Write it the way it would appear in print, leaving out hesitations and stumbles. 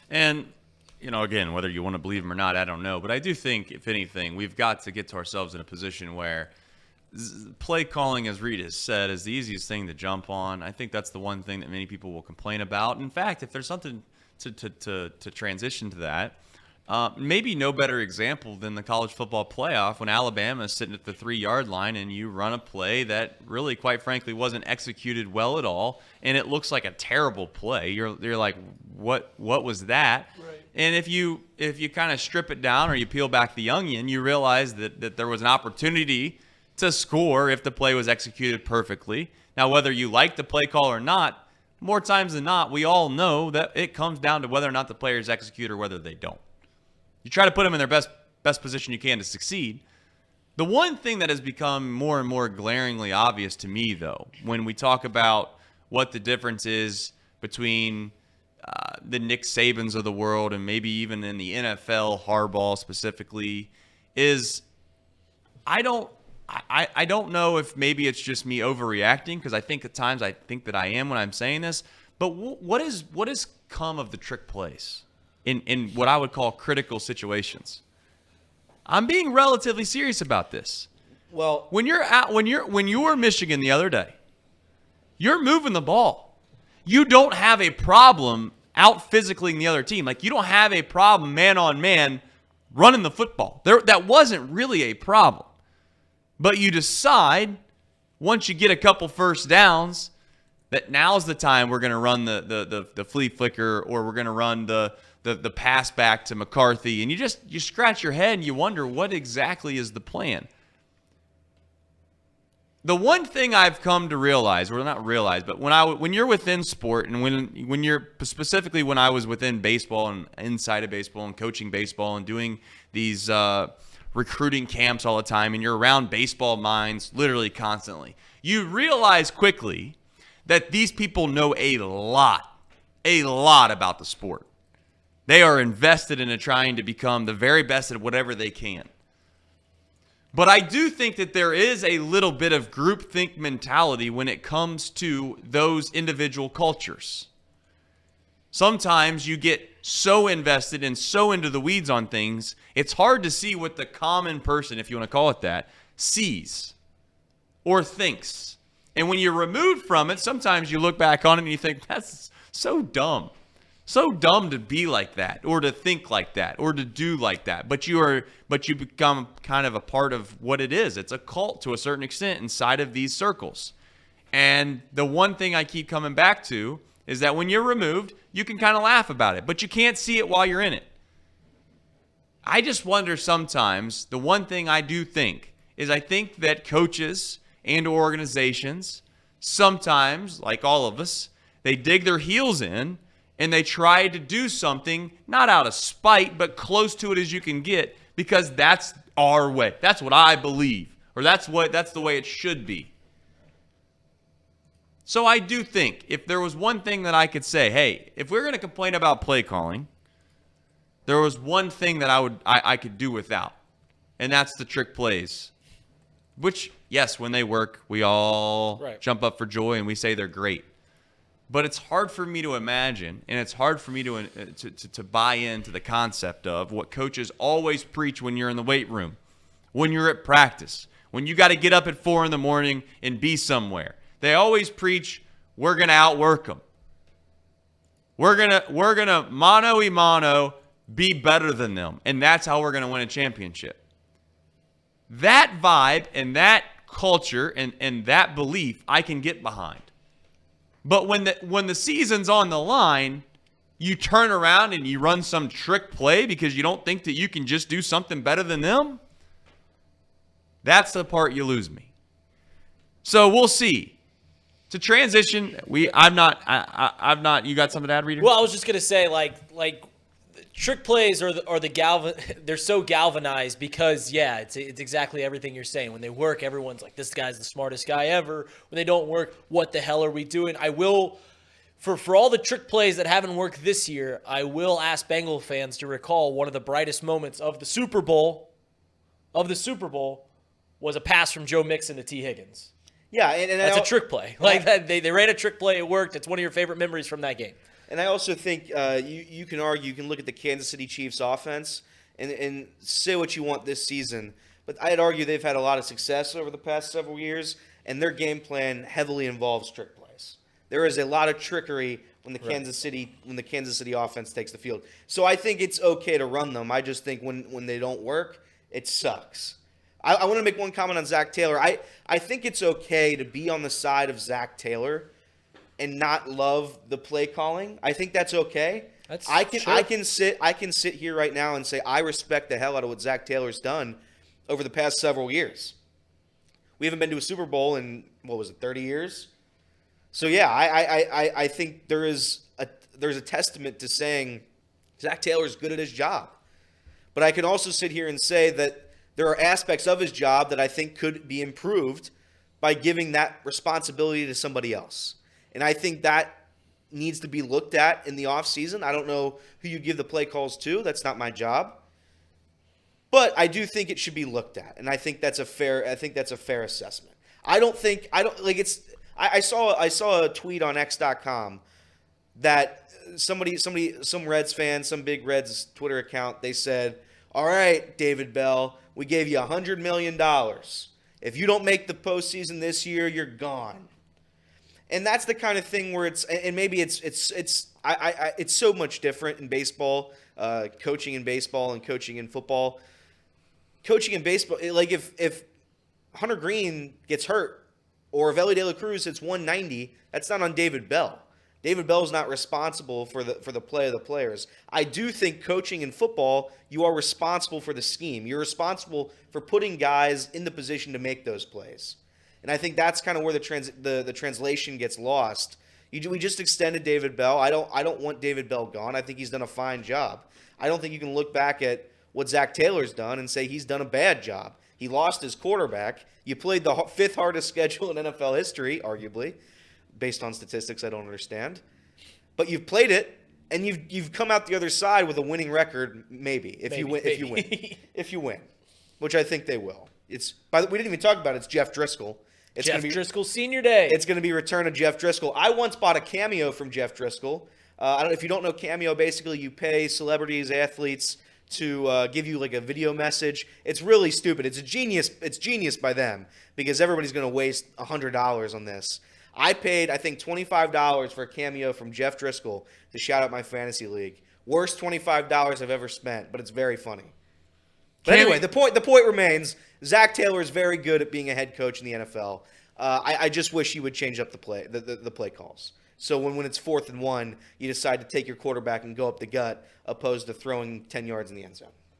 And, again, whether you want to believe him or not, I don't know. But I do think, if anything, we've got to get to ourselves in a position where play calling, as Reed has said, is the easiest thing to jump on. I think that's the one thing that many people will complain about. In fact, if there's something to transition to that, maybe no better example than the college football playoff when Alabama is sitting at the 3-yard line and you run a play that really, quite frankly, wasn't executed well at all, and it looks like a terrible play. You're like, what was that? Right. And if you kind of strip it down or you peel back the onion, you realize that there was an opportunity to score if the play was executed perfectly. Now, whether you like the play call or not, more times than not, we all know that it comes down to whether or not the players execute or whether they don't. You try to put them in their best position you can to succeed. The one thing that has become more and more glaringly obvious to me, though, when we talk about what the difference is between the Nick Sabans of the world and maybe even in the NFL, Harbaugh specifically, is I don't know if maybe it's just me overreacting, because I think at times I think that I am when I'm saying this, but what has come of the trick plays in what I would call critical situations? I'm being relatively serious about this. Well, when you were Michigan the other day, you're moving the ball. You don't have a problem out physicaling the other team. Like, you don't have a problem man on man running the football. That wasn't really a problem. But you decide, once you get a couple first downs, that now's the time we're going to run the flea flicker, or we're going to run the pass back to McCarthy. And you scratch your head and you wonder, what exactly is the plan? The one thing I've come to realize, or not realize, but when you're within sport, and when you're specifically when I was within baseball and inside of baseball and coaching baseball and doing these recruiting camps all the time, and you're around baseball minds literally constantly, you realize quickly that these people know a lot about the sport. They are invested in trying to become the very best at whatever they can. But I do think that there is a little bit of groupthink mentality when it comes to those individual cultures. Sometimes you get so invested and so into the weeds on things, it's hard to see what the common person, if you want to call it that, sees or thinks. And when you're removed from it, sometimes you look back on it and you think, that's so dumb. So dumb to be like that, or to think like that, or to do like that. But you become kind of a part of what it is. It's a cult to a certain extent inside of these circles. And the one thing I keep coming back to is that when you're removed, you can kind of laugh about it, but you can't see it while you're in it. I just wonder sometimes, the one thing I do think is I think that coaches and organizations, sometimes, like all of us, they dig their heels in and they try to do something, not out of spite, but close to it as you can get, because that's our way. That's what I believe, or that's the way it should be. So I do think if there was one thing that I could say, hey, if we're going to complain about play calling, there was one thing that I could do without, and that's the trick plays. Which, yes, when they work, we all jump up for joy and we say they're great. But it's hard for me to imagine, and it's hard for me to buy into the concept of what coaches always preach when you're in the weight room, when you're at practice, when you got to get up at 4 a.m. and be somewhere. They always preach, we're going to outwork them. We're gonna mano a mano be better than them, and that's how we're going to win a championship. That vibe and that culture and that belief I can get behind. But when the season's on the line, you turn around and you run some trick play because you don't think that you can just do something better than them. That's the part you lose me. So we'll see. To transition, I've not. You got something to add, Reader? Well, I was just gonna say, like trick plays they're so galvanized because it's exactly everything you're saying. When they work, everyone's like, this guy's the smartest guy ever. When they don't work, what the hell are we doing? I will, for all the trick plays that haven't worked this year, I will ask Bengal fans to recall one of the brightest moments of the Super Bowl was a pass from Joe Mixon to T. Higgins. Yeah, and that's a trick play. Like that, they ran a trick play, it worked. It's one of your favorite memories from that game. And I also think you can argue, you can look at the Kansas City Chiefs offense and say what you want this season, but I'd argue they've had a lot of success over the past several years, and their game plan heavily involves trick plays. There is a lot of trickery when the Kansas City offense takes the field. So I think it's okay to run them. I just think when they don't work, it sucks. I want to make one comment on Zac Taylor. I think it's okay to be on the side of Zac Taylor and not love the play calling. I think that's okay. I can sit here right now and say I respect the hell out of what Zac Taylor's done over the past several years. We haven't been to a Super Bowl in 30 years. So yeah, I think there's a testament to saying Zac Taylor's good at his job. But I can also sit here and say that there are aspects of his job that I think could be improved by giving that responsibility to somebody else. And I think that needs to be looked at in the offseason. I don't know who you give the play calls to. That's not my job. But I do think it should be looked at. And I think that's a fair assessment. I saw a tweet on X.com that some Reds fan, some big Reds Twitter account, they said, "All right, David Bell, we gave you $100 million. If you don't make the postseason this year, you're gone." And that's the kind of thing where it's so much different in baseball, coaching in baseball and coaching in football. Coaching in baseball, like if Hunter Green gets hurt or if Ellie De La Cruz hits 190, that's not on David Bell. David Bell's not responsible for the play of the players. I do think coaching in football, you are responsible for the scheme. You're responsible for putting guys in the position to make those plays. And I think that's kind of where the translation gets lost. We just extended David Bell. I don't want David Bell gone. I think he's done a fine job. I don't think you can look back at what Zac Taylor's done and say he's done a bad job. He lost his quarterback. You played the fifth hardest schedule in NFL history, arguably, based on statistics I don't understand. But you've played it, and you've come out the other side with a winning record, maybe if you win, which I think they will. We didn't even talk about it. It's Jeff Driscoll. It's Jeff Driscoll Senior Day. It's going to be return of Jeff Driscoll. I once bought a Cameo from Jeff Driscoll. I don't know if you don't know Cameo. Basically, you pay celebrities, athletes to give you like a video message. It's really stupid. It's genius by them because everybody's going to waste $100 on this. I paid, I think, $25 for a Cameo from Jeff Driscoll to shout out my fantasy league. Worst $25 I've ever spent, but it's very funny. But anyway, the point remains, Zac Taylor is very good at being a head coach in the NFL. I just wish he would change up the play calls. So when it's 4th and 1, you decide to take your quarterback and go up the gut opposed to throwing 10 yards in the end zone.